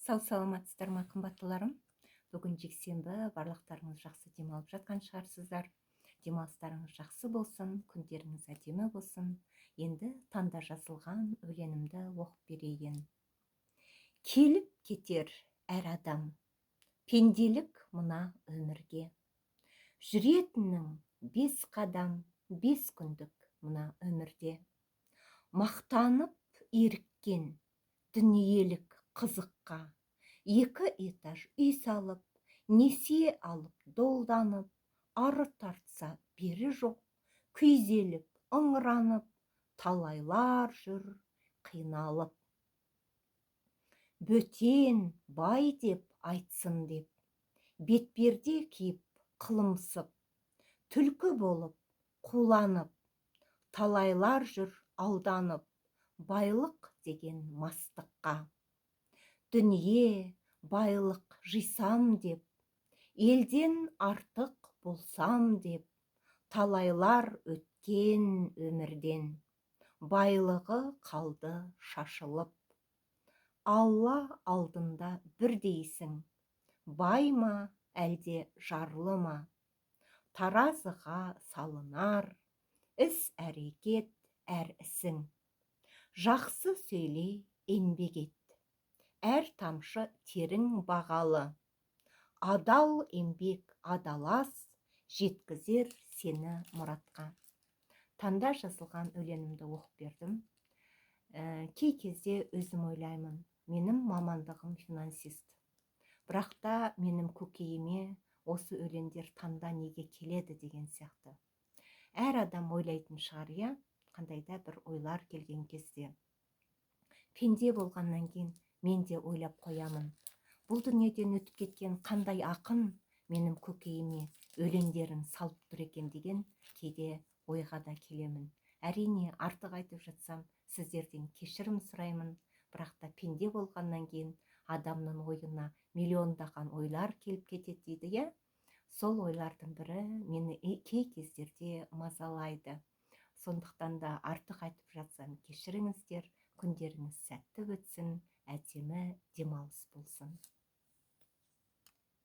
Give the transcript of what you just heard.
Сау саламатсыздар ма, қымбаттыларым? Бүгін жексенбі, барлықтарыңыз жақсы демалып жатқан шығарсыздар. Демалыстарыңыз жақсы болсын, күндеріңіз әдемі болсын. Енді таңда жазылған өлеңімді оқып берейін. Келіп кетер әр адам, пенделік мына өмірге. Жүретіннің 5 қадам, 5 күндік мына өмірде. Мақтанып еріккен дүниелік қызыққа, 2 этаж үй салып, несие алып долданып, ары тартса бері жоқ, күйзеліп, ыңыранып, талайлар жүр қиналып. Бөтен бай деп айтсын деп, бетперде киіп қылымсып, түлкі болып қуланып, талайлар жүр алданып, байлық деген мастыққа. Дүние байлық жисам деп, елден артық болсам деп, талайлар өткен өмірден, байлығы қалды шашылып. Алла алдында бірдейсің, бай ма әлде жарлы ма? Таразыға салынар, іс-әрекет әр ісің. Жақсы сөйлей, еңбек ет, әр тамшы терің бағалы. Адал еңбек адалас, жеткізер сені мұратқа. Таңда жазылған өлеңімді оқып бердім. Кей кезде өзім ойлаймын, менің мамандығым финансист. Бірақ та менің көкейіме осы өлеңдер таңда неге келеді деген сияқты. Әр адам ойлайтын шығар, иә, қандай да бір ойлар келген кезде. Пенде болғаннан кейін мен де ойлап қоямын. Бұл дүниеден өтіп кеткен қандай ақын менің көкейіме өлеңдерін салып тұр екен деген кейде ойға да келемін. Әрине, артық айтып жатсам, сіздерден кешірім сұраймын. Бірақ та пенде болғаннан кейін адамның ойына миллиондаған ойлар келіп кетеді дейді, иә? Сол ойлардың бірі мені кей кездерде мазалайды. Сондықтан да артық айтып жатсам кешіріңіздер, күндеріңіз сәтті өтсін, әдемі демалыс болсын.